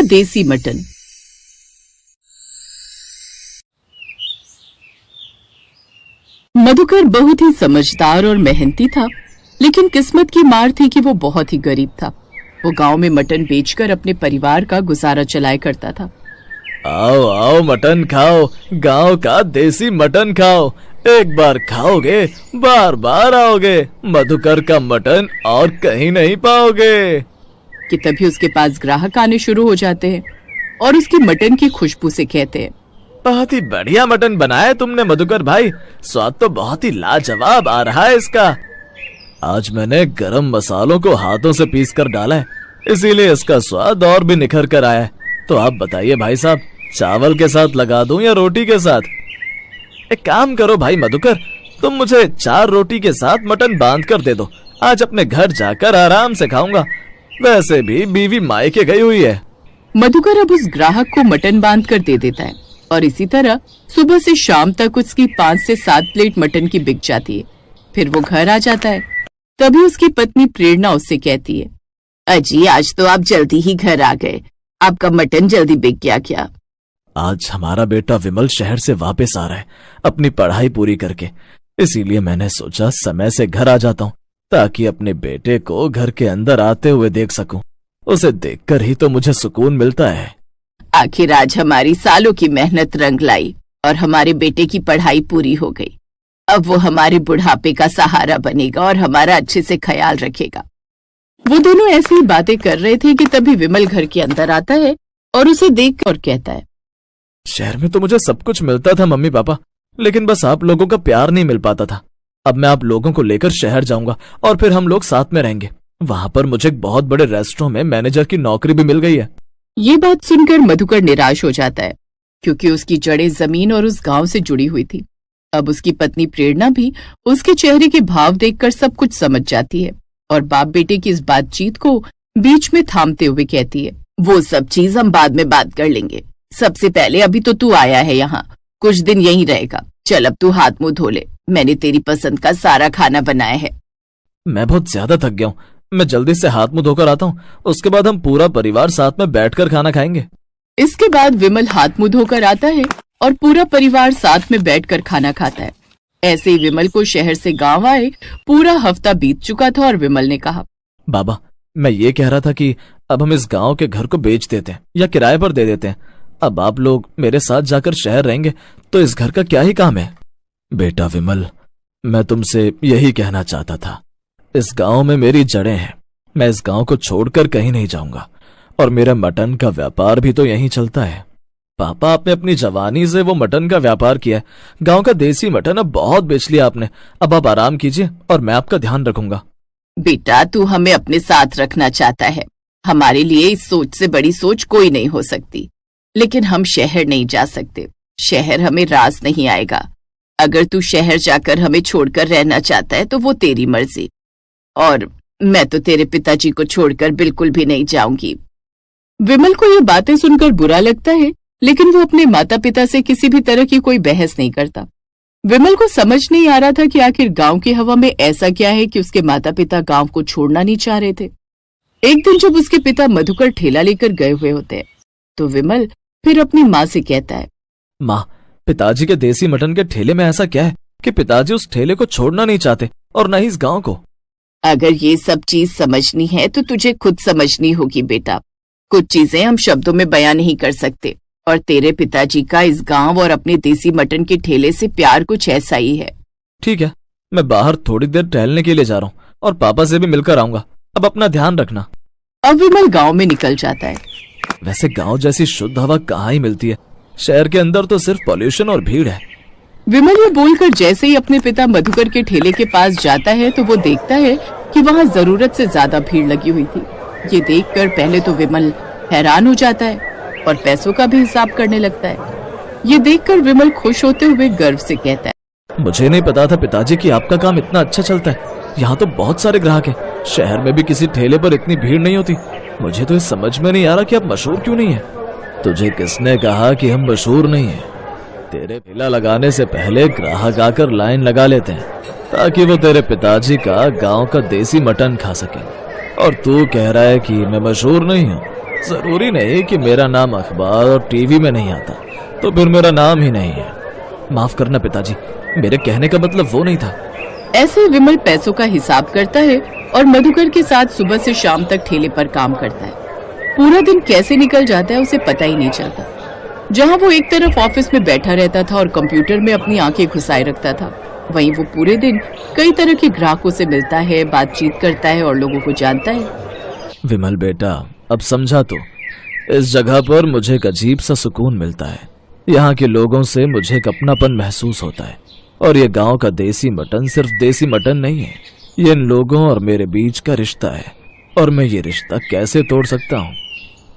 देसी मटन। मधुकर बहुत ही समझदार और मेहनती था, लेकिन किस्मत की मार थी कि वो बहुत ही गरीब था। वो गांव में मटन बेचकर अपने परिवार का गुजारा चलाया करता था। आओ आओ मटन खाओ, गांव का देसी मटन खाओ। एक बार खाओगे बार बार आओगे। मधुकर का मटन और कहीं नहीं पाओगे। कि तभी उसके पास ग्राहक आने शुरू हो जाते हैं और उसकी मटन की खुशबू से कहते हैं, बहुत ही बढ़िया मटन बनाया तुमने मधुकर भाई, स्वाद तो बहुत ही लाजवाब आ रहा है इसका। आज मैंने गरम मसालों को हाथों से पीस कर डाला है, इसीलिए इसका स्वाद और भी निखर कर आया है। तो आप बताइए भाई साहब, चावल के साथ लगा दूं या रोटी के साथ? एक काम करो भाई मधुकर, तुम मुझे 4 रोटी के साथ मटन बांध कर दे दो। आज अपने घर जाकर आराम से खाऊंगा, वैसे भी बीवी मायके गई हुई है। मधुकर अब उस ग्राहक को मटन बांध कर दे देता है और इसी तरह सुबह से शाम तक उसकी 5 से 7 प्लेट मटन की बिक जाती है। फिर वो घर आ जाता है। तभी उसकी पत्नी प्रेरणा उससे कहती है, अजी आज तो आप जल्दी ही घर आ गए, आपका मटन जल्दी बिक गया क्या? आज हमारा बेटा विमल शहर से वापस आ रहा है अपनी पढ़ाई पूरी करके, इसीलिए मैंने सोचा समय से घर आ जाता हूँ ताकि अपने बेटे को घर के अंदर आते हुए देख सकूं। उसे देखकर ही तो मुझे सुकून मिलता है। आखिर आज हमारी सालों की मेहनत रंग लाई और हमारे बेटे की पढ़ाई पूरी हो गई। अब वो हमारे बुढ़ापे का सहारा बनेगा और हमारा अच्छे से ख्याल रखेगा। वो दोनों ऐसी ही बातें कर रहे थे कि तभी विमल घर के अंदर आता है और उसे देख और कहता है, शहर में तो मुझे सब कुछ मिलता था मम्मी पापा, लेकिन बस आप लोगों का प्यार नहीं मिल पाता था। अब मैं आप लोगों को लेकर शहर जाऊंगा और फिर हम लोग साथ में रहेंगे। वहां पर मुझे एक बहुत बड़े रेस्टोरेंट में मैनेजर की नौकरी भी मिल गई है। ये बात सुनकर मधुकर निराश हो जाता है, क्योंकि उसकी जड़ें जमीन और उस गांव से जुड़ी हुई थी। अब उसकी पत्नी प्रेरणा भी उसके चेहरे के भाव देखकर सब कुछ समझ जाती है और बाप बेटे की इस बातचीत को बीच में थामते हुए कहती है, वो सब चीज हम बाद में बात कर लेंगे। सबसे पहले अभी तो तू आया है यहाँ, कुछ दिन यहीं रहेगा। चल अब तू हाथ मुंह धो ले, मैंने तेरी पसंद का सारा खाना बनाया है। मैं बहुत ज्यादा थक गया हूँ, मैं जल्दी से हाथ मुंह धोकर आता हूँ, उसके बाद हम पूरा परिवार साथ में बैठकर खाना खाएंगे। इसके बाद विमल हाथ मुंह धोकर आता है और पूरा परिवार साथ में बैठकर खाना खाता है। ऐसे ही विमल को शहर से गांव आए पूरा हफ्ता बीत चुका था और विमल ने कहा, बाबा मैं ये कह रहा था कि अब हम इस गांव के घर को बेच देते हैं या किराए पर दे देते हैं। अब आप लोग मेरे साथ जाकर शहर रहेंगे तो इस घर का क्या ही काम है। बेटा विमल, मैं तुमसे यही कहना चाहता था, इस गांव में मेरी जड़ें हैं, मैं इस गांव को छोड़कर कहीं नहीं जाऊंगा और मेरा मटन का व्यापार भी तो यहीं चलता है। पापा आपने अपनी जवानी से वो मटन का व्यापार किया है, गांव का देसी मटन अब बहुत बेच लिया आपने। अब आप आराम कीजिए और मैं आपका ध्यान रखूंगा। बेटा तू हमें अपने साथ रखना चाहता है, हमारे लिए इस सोच से बड़ी सोच कोई नहीं हो सकती, लेकिन हम शहर नहीं जा सकते। शहर हमें रास नहीं आएगा। अगर तू शहर जाकर हमें छोड़कर रहना चाहता है तो वो तेरी मर्जी, और मैं तो तेरे पिताजी को छोड़कर बिल्कुल भी नहीं जाऊंगी। विमल को ये बातें सुनकर बुरा लगता है, लेकिन वो अपने माता पिता से किसी भी तरह की कोई बहस नहीं करता। विमल को समझ नहीं आ रहा था कि आखिर गांव की हवा में ऐसा क्या है कि उसके माता पिता गांव को छोड़ना नहीं चाह रहे थे। एक दिन जब उसके पिता मधुकर ठेला लेकर गए हुए होते हैं तो विमल फिर अपनी माँ से कहता है, माँ, पिताजी के देसी मटन के ठेले में ऐसा क्या है कि पिताजी उस ठेले को छोड़ना नहीं चाहते और न ही इस गांव को? अगर ये सब चीज समझनी है तो तुझे खुद समझनी होगी बेटा। कुछ चीजें हम शब्दों में बयां नहीं कर सकते, और तेरे पिताजी का इस गांव और अपने देसी मटन के ठेले से प्यार कुछ ऐसा ही है। ठीक है, मैं बाहर थोड़ी देर टहलने के लिए जा रहा हूँ और पापा से भी मिलकर आऊंगा। अब अपना ध्यान रखना। अब विमल गांव में निकल जाता है। वैसे गांव जैसी शुद्ध हवा कहाँ ही मिलती है, शहर के अंदर तो सिर्फ पॉल्यूशन और भीड़ है। विमल ये बोलकर जैसे ही अपने पिता मधुकर के ठेले के पास जाता है तो वो देखता है कि वहाँ जरूरत से ज्यादा भीड़ लगी हुई थी। ये देखकर पहले तो विमल हैरान हो जाता है और पैसों का भी हिसाब करने लगता है। ये देखकर विमल खुश होते हुए गर्व से कहता है, मुझे नहीं पता था पिताजी कि आपका काम इतना अच्छा चलता है। यहाँ तो बहुत सारे ग्राहक हैं, शहर में भी किसी ठेले पर इतनी भीड़ नहीं होती। मुझे तो समझ में नहीं आ रहा कि आप मशहूर क्यों नहीं है। तुझे किसने कहा कि हम मशहूर नहीं है? तेरे ठेला लगाने से पहले ग्राहक आकर लाइन लगा लेते हैं ताकि वो तेरे पिताजी का गांव का देसी मटन खा सके, और तू कह रहा है कि मैं मशहूर नहीं हूँ। जरूरी नहीं कि मेरा नाम अखबार और टीवी में नहीं आता तो फिर मेरा नाम ही नहीं है। माफ करना पिताजी, मेरे कहने का मतलब वो नहीं था। ऐसे विमल पैसों का हिसाब करता है और मधुकर के साथ सुबह से शाम तक ठेले पर काम करता है। पूरा दिन कैसे निकल जाता है उसे पता ही नहीं चलता। जहाँ वो एक तरफ ऑफिस में बैठा रहता था और कंप्यूटर में अपनी आंखें घुसाए रखता था, वहीं वो पूरे दिन कई तरह के ग्राहकों से मिलता है, बातचीत करता है और लोगों को जानता है। विमल बेटा, अब समझा तो। इस जगह पर मुझे एक अजीब सा सुकून मिलता है। यहाँ के लोगों से मुझे एक अपनापन महसूस होता है। और ये गांव का देसी मटन सिर्फ देसी मटन नहीं है, ये इन लोगों और मेरे बीच का रिश्ता है। और मैं ये रिश्ता कैसे तोड़ सकता हूँ?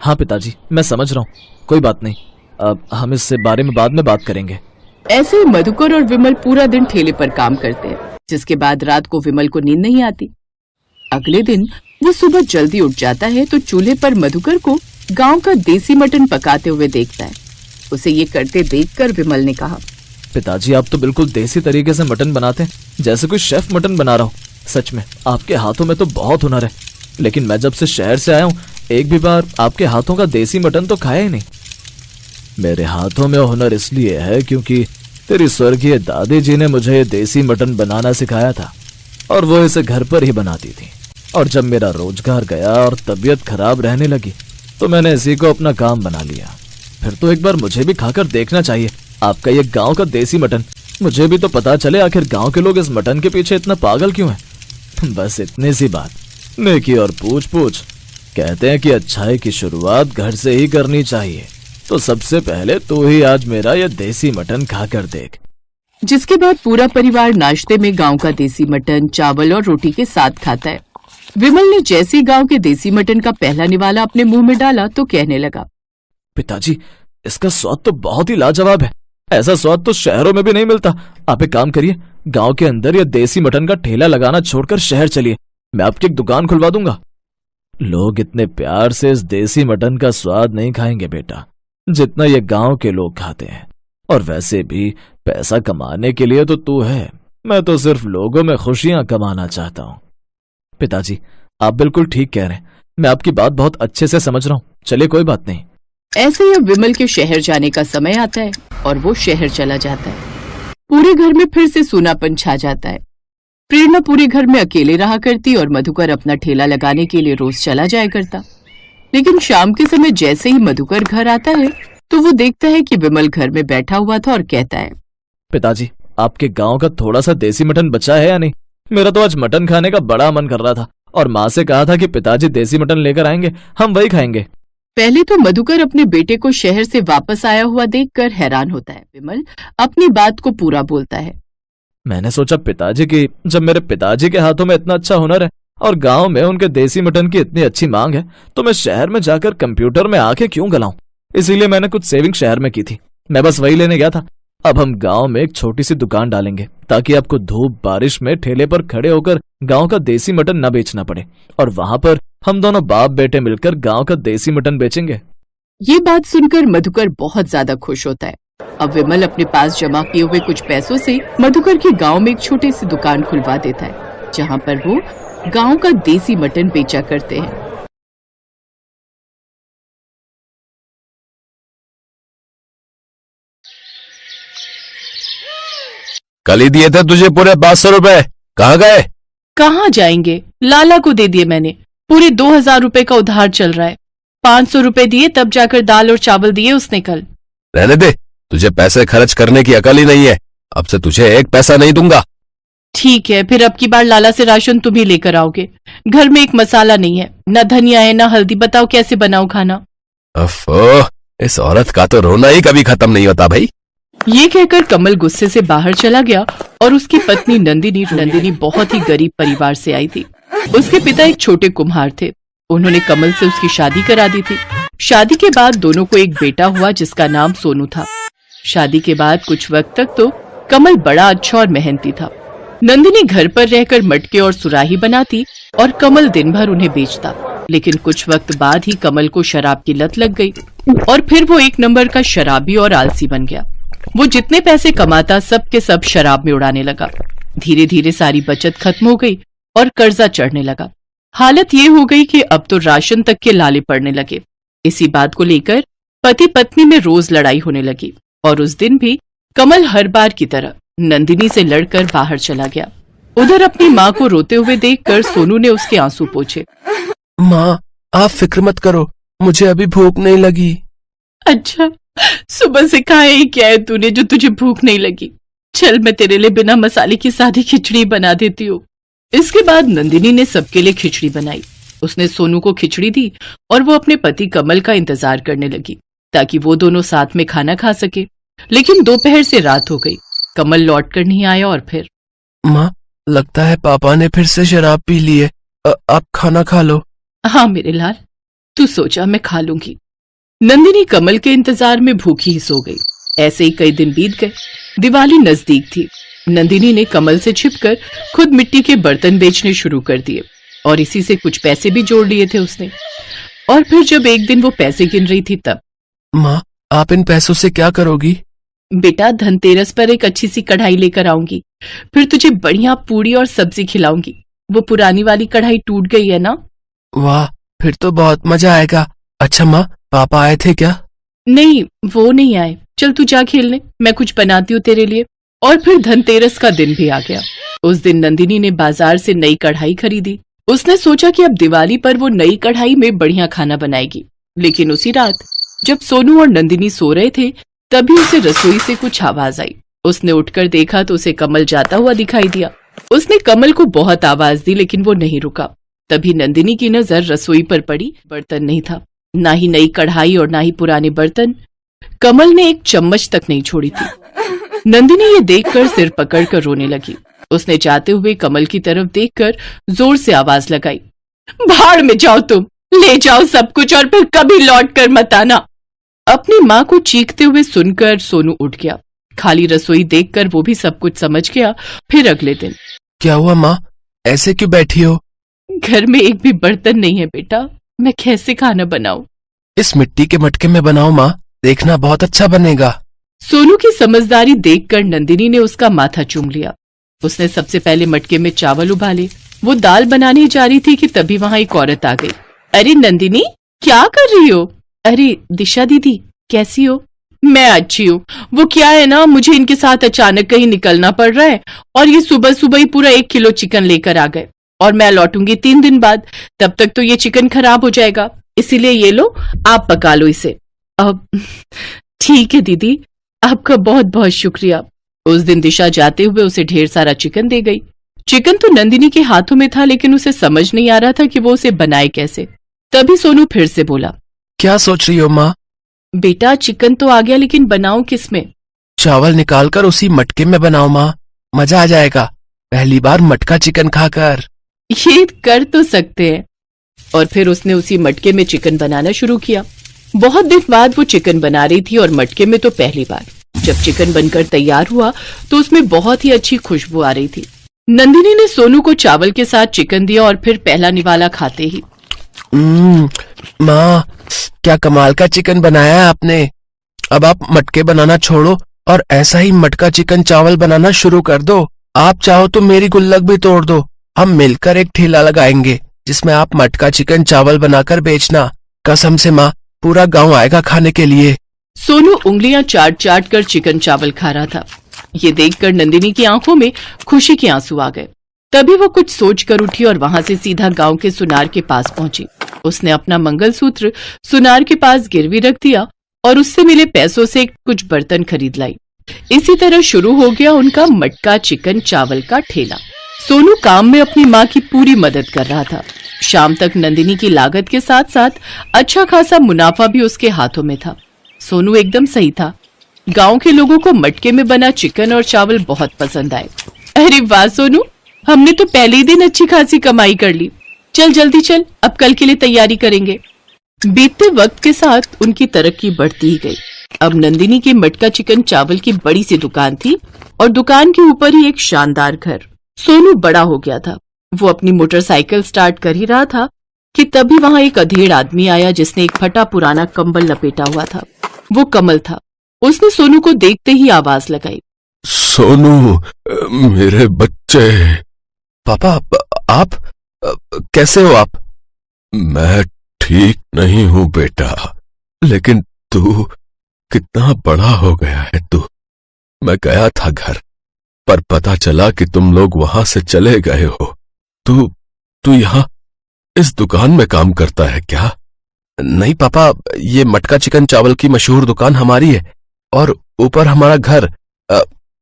हाँ पिताजी, मैं समझ रहा हूँ, कोई बात नहीं, अब हम इस बारे में बाद में बात करेंगे। ऐसे ही मधुकर और विमल पूरा दिन ठेले पर काम करते हैं, जिसके बाद रात को विमल को नींद नहीं आती। अगले दिन वो सुबह जल्दी उठ जाता है तो चूल्हे पर मधुकर को गांव का देसी मटन पकाते हुए देखता है। उसे ये करते देखकर विमल ने कहा, पिताजी आप तो बिल्कुल देसी तरीके से मटन बनाते हैं, जैसे कोई शेफ मटन बना रहा हो। सच में आपके हाथों में तो बहुत हुनर है। लेकिन मैं जब से शहर से आया हूँ एक भी बार आपके हाथों का देसी मटन तो खाया ही नहीं। मेरे हाथों में हुनर इसलिए है क्योंकि तेरी स्वर्गीय दादी जी ने मुझे देसी मटन बनाना सिखाया था और वो इसे घर पर ही बनाती थी। और जब मेरा रोजगार गया और तबीयत खराब रहने लगी तो मैंने इसी को अपना काम बना लिया। फिर तो एक बार मुझे भी खाकर देखना चाहिए आपका ये गांव का देसी मटन। मुझे भी तो पता चले आखिर गांव के लोग इस मटन के पीछे इतना पागल क्यों हैं। बस इतनी सी बात, नेकी और पूछ पूछ। कहते हैं कि अच्छाई की शुरुआत घर से ही करनी चाहिए, तो सबसे पहले तू ही आज मेरा ये देसी मटन खाकर देख। जिसके बाद पूरा परिवार नाश्ते में गांव का देसी मटन चावल और रोटी के साथ खाता है। विमल ने जैसे ही गांव के देसी मटन का पहला निवाला अपने मुंह में डाला तो कहने लगा, पिताजी इसका स्वाद तो बहुत ही लाजवाब है। ऐसा स्वाद तो शहरों में भी नहीं मिलता। आप एक काम करिए, गांव के अंदर ये देसी मटन का ठेला लगाना छोड़कर शहर चलिए, मैं आपकी एक दुकान खुलवा दूंगा। लोग इतने प्यार से इस देसी मटन का स्वाद नहीं खाएंगे बेटा, जितना ये गांव के लोग खाते हैं। और वैसे भी पैसा कमाने के लिए तो तू है, मैं तो सिर्फ लोगों में खुशियां कमाना चाहता हूँ। पिताजी आप बिल्कुल ठीक कह रहे हैं, मैं आपकी बात बहुत अच्छे से समझ रहा हूँ। चलिए कोई बात नहीं। ऐसे ही अब विमल के शहर जाने का समय आता है और वो शहर चला जाता है। पूरे घर में फिर से सूनापन छा जाता है। प्रेरणा पूरे घर में अकेले रहा करती और मधुकर अपना ठेला लगाने के लिए रोज चला जाया करता। लेकिन शाम के समय जैसे ही मधुकर घर आता है तो वो देखता है कि विमल घर में बैठा हुआ था और कहता है, पिताजी आपके गांव का थोड़ा सा देसी मटन बचा है या नहीं? मेरा तो आज मटन खाने का बड़ा मन कर रहा था और माँ से कहा था कि पिताजी देसी मटन लेकर आएंगे, हम वही खाएंगे। पहले तो मधुकर अपने बेटे को शहर से वापस आया हुआ देखकर हैरान होता है। विमल अपनी बात को पूरा बोलता है, मैंने सोचा पिताजी की जब मेरे पिताजी के हाथों में इतना अच्छा हुनर है और गांव में उनके देसी मटन की इतनी अच्छी मांग है तो मैं शहर में जाकर कंप्यूटर में आके क्यों गलाऊं। इसीलिए मैंने कुछ सेविंग शहर में की थी, मैं बस वही लेने गया था। अब हम गांव में एक छोटी सी दुकान डालेंगे ताकि आपको धूप बारिश में ठेले पर खड़े होकर गांव का देसी मटन न बेचना पड़े और वहां पर हम दोनों बाप बेटे मिलकर गांव का देसी मटन बेचेंगे। ये बात सुनकर मधुकर बहुत ज्यादा खुश होता है। अब विमल अपने पास जमा किए हुए कुछ पैसों से मधुकर के गांव में एक छोटी सी दुकान खुलवा देता है, जहां पर वो गांव का देसी मटन बेचा करते हैं। कल ही दिए थे तुझे पूरे 500 रुपए, कहाँ गए? कहाँ जाएंगे, लाला को दे दिए मैंने। पूरे 2000 रुपए का उधार चल रहा है। 500 रुपए दिए तब जाकर दाल और चावल दिए उसने कल। रहने दे, तुझे पैसे खर्च करने की अकल ही नहीं है। अब से तुझे एक पैसा नहीं दूंगा। ठीक है, फिर अब की बार लाला से राशन तुम ही लेकर आओगे। घर में एक मसाला नहीं है, न धनिया है न हल्दी, बताओ कैसे बनाओ खाना। अफो, इस औरत का तो रोना ही कभी खत्म नहीं होता भाई। ये कहकर कमल गुस्से से बाहर चला गया और उसकी पत्नी नंदिनी बहुत ही गरीब परिवार से आई थी। उसके पिता एक छोटे कुम्हार थे। उन्होंने कमल से उसकी शादी करा दी थी। शादी के बाद दोनों को एक बेटा हुआ जिसका नाम सोनू था। शादी के बाद कुछ वक्त तक तो कमल बड़ा अच्छा और मेहनती था। नंदिनी घर पर रहकर मटके और सुराही बनाती और कमल दिन भर उन्हें बेचता। लेकिन कुछ वक्त बाद ही कमल को शराब की लत लग गई और फिर वो एक नंबर का शराबी और आलसी बन गया। वो जितने पैसे कमाता सब के सब शराब में उड़ाने लगा। धीरे धीरे सारी बचत खत्म हो गई और कर्जा चढ़ने लगा। हालत ये हो गई कि अब तो राशन तक के लाले पड़ने लगे। इसी बात को लेकर पति पत्नी में रोज लड़ाई होने लगी और उस दिन भी कमल हर बार की तरह नंदिनी से लड़कर बाहर चला गया। उधर अपनी माँ को रोते हुए देखकर सोनू ने उसके आंसू पोंछे। माँ, आप फिक्र मत करो, मुझे अभी भूख नहीं लगी। अच्छा, सुबह से खाया ही क्या है तूने जो तुझे भूख नहीं लगी? चल मैं तेरे लिए बिना मसाले की सादी खिचड़ी बना देती हूँ। इसके बाद नंदिनी ने सबके लिए खिचड़ी बनाई। उसने सोनू को खिचड़ी दी और वो अपने पति कमल का इंतजार करने लगी ताकि वो दोनों साथ में खाना खा सके। लेकिन दोपहर से रात हो गई, कमल लौट कर नहीं आया। और फिर माँ, लगता है पापा ने फिर से शराब पी ली है। आप खाना खा लो। हाँ मेरे लाल, तू सोचा मैं खा लूंगी। नंदिनी कमल के इंतजार में भूखी ही सो गई। ऐसे ही कई दिन बीत गए। दिवाली नजदीक थी। नंदिनी ने कमल से छिपकर खुद मिट्टी के बर्तन बेचने शुरू कर दिए और इसी से कुछ पैसे भी जोड़ लिए थे उसने। और फिर जब एक दिन वो पैसे गिन रही थी तब। माँ, आप इन पैसों से क्या करोगी? बेटा, धनतेरस पर एक अच्छी सी कढ़ाई लेकर आऊंगी, फिर तुझे बढ़िया पूरी और सब्जी खिलाऊंगी। वो पुरानी वाली कढ़ाई टूट गई है ना। वाह, फिर तो बहुत मजा आएगा। अच्छा माँ, पापा आए थे क्या? नहीं, वो नहीं आए। चल तू जा खेलने, मैं कुछ बनाती हूँ तेरे लिए। और फिर धनतेरस का दिन भी आ गया। उस दिन नंदिनी ने बाजार से नई कढ़ाई खरीदी। उसने सोचा कि अब दिवाली पर वो नई कढ़ाई में बढ़िया खाना बनाएगी। लेकिन उसी रात जब सोनू और नंदिनी सो रहे थे तभी उसे रसोई से कुछ आवाज आई। उसने उठकर देखा तो उसे कमल जाता हुआ दिखाई दिया। उसने कमल को बहुत आवाज दी लेकिन वो नहीं रुका। तभी नंदिनी की नजर रसोई पर पड़ी। बर्तन नहीं था, ना ही नई कढ़ाई और ना ही पुराने बर्तन। कमल ने एक चम्मच तक नहीं छोड़ी थी। नंदिनी ये देखकर सिर पकड़कर रोने लगी। उसने जाते हुए कमल की तरफ देखकर जोर से आवाज लगाई, भाड़ में जाओ तुम, ले जाओ सब कुछ और फिर कभी लौट कर मत आना। अपनी माँ को चीखते हुए सुनकर सोनू उठ गया। खाली रसोई देखकर वो भी सब कुछ समझ गया। फिर अगले दिन। क्या हुआ माँ, ऐसे क्यों बैठी हो? घर में एक भी बर्तन नहीं है बेटा, मैं कैसे खाना बनाऊं? इस मिट्टी के मटके में बनाओ माँ, देखना बहुत अच्छा बनेगा। सोनू की समझदारी देखकर नंदिनी ने उसका माथा चूम लिया। उसने सबसे पहले मटके में चावल उबाले। वो दाल बनाने जा रही थी कि तभी वहां एक औरत आ गई। अरे नंदिनी, क्या कर रही हो? अरे दिशा दीदी, कैसी हो? मैं अच्छी हूँ। वो क्या है ना, मुझे इनके साथ अचानक कहीं निकलना पड़ रहा है और ये सुबह सुबह ही पूरा 1 किलो चिकन लेकर आ गए और मैं लौटूंगी 3 दिन बाद। तब तक तो ये चिकन खराब हो जाएगा, इसीलिए ये लो, आप पका लो इसे। अब ठीक है दीदी, आपका बहुत बहुत शुक्रिया। उस दिन दिशा जाते हुए उसे ढेर सारा चिकन दे गई। चिकन तो नंदिनी के हाथों में था लेकिन उसे समझ नहीं आ रहा था कि वो उसे बनाए कैसे। तभी सोनू फिर से बोला, क्या सोच रही हो माँ? बेटा, चिकन तो आ गया लेकिन बनाऊं किसमें? चावल निकालकर उसी मटके में बनाओ माँ, मजा आ जाएगा। पहली बार मटका चिकन खाकर। ये कर तो सकते हैं। और फिर उसने उसी मटके में चिकन बनाना शुरू किया। बहुत दिन बाद वो चिकन बना रही थी और मटके में तो पहली बार। जब चिकन बनकर तैयार हुआ तो उसमें बहुत ही अच्छी खुशबू आ रही थी। नंदिनी ने सोनू को चावल के साथ चिकन दिया और फिर पहला निवाला खाते ही, माँ, क्या कमाल का चिकन बनाया है आपने। अब आप मटके बनाना छोड़ो और ऐसा ही मटका चिकन चावल बनाना शुरू कर दो। आप चाहो तो मेरी गुल्लक भी तोड़ दो। हम मिलकर एक ठेला लगाएंगे जिसमें आप मटका चिकन चावल बनाकर बेचना। कसम से माँ, पूरा गांव आएगा खाने के लिए। सोनू उंगलियां चाट चाट कर चिकन चावल खा रहा था। ये देखकर नंदिनी की आंखों में खुशी के आंसू आ गए। तभी वो कुछ सोच कर उठी और वहां से सीधा गांव के सुनार के पास पहुंची। उसने अपना मंगलसूत्र सुनार के पास गिरवी रख दिया और उससे मिले पैसों से कुछ बर्तन खरीद लाई। इसी तरह शुरू हो गया उनका मटका चिकन चावल का ठेला। सोनू काम में अपनी माँ की पूरी मदद कर रहा था। शाम तक नंदिनी की लागत के साथ साथ अच्छा खासा मुनाफा भी उसके हाथों में था। सोनू एकदम सही था। गांव के लोगों को मटके में बना चिकन और चावल बहुत पसंद आए। अरे वाह सोनू, हमने तो पहले ही दिन अच्छी खासी कमाई कर ली। चल जल्दी चल, अब कल के लिए तैयारी करेंगे। बीतते वक्त के साथ उनकी तरक्की बढ़ती ही गई। अब नंदिनी के मटका चिकन चावल की बड़ी सी दुकान थी और दुकान के ऊपर ही एक शानदार घर। सोनू बड़ा हो गया था। वो अपनी मोटरसाइकिल स्टार्ट कर ही रहा था कि तभी वहां एक अधेड़ आदमी आया जिसने एक फटा पुराना कंबल लपेटा हुआ था। वो कमल था। उसने सोनू को देखते ही आवाज लगाई, सोनू, मेरे बच्चे। पापा, आप कैसे हो आप? मैं ठीक नहीं हूँ बेटा। लेकिन तू कितना बड़ा हो गया है तू। मैं गया था घर, पर पता चला कि तुम लोग वहां से चले गए हो। तू यहाँ इस दुकान में काम करता है क्या? नहीं पापा, ये मटका चिकन चावल की मशहूर दुकान हमारी है और ऊपर हमारा घर।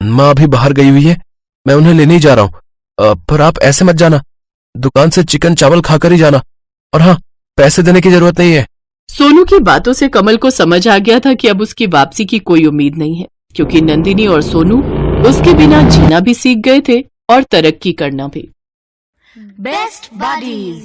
माँ अभी बाहर गई हुई है, मैं उन्हें लेने ही जा रहा हूँ। पर आप ऐसे मत जाना, दुकान से चिकन चावल खाकर ही जाना। और हाँ, पैसे देने की जरूरत नहीं है। सोनू की बातों से कमल को समझ आ गया था कि अब उसकी वापसी की कोई उम्मीद नहीं है, क्योंकि नंदिनी और सोनू उसके बिना जीना भी सीख गए थे और तरक्की करना भी। Best buddies.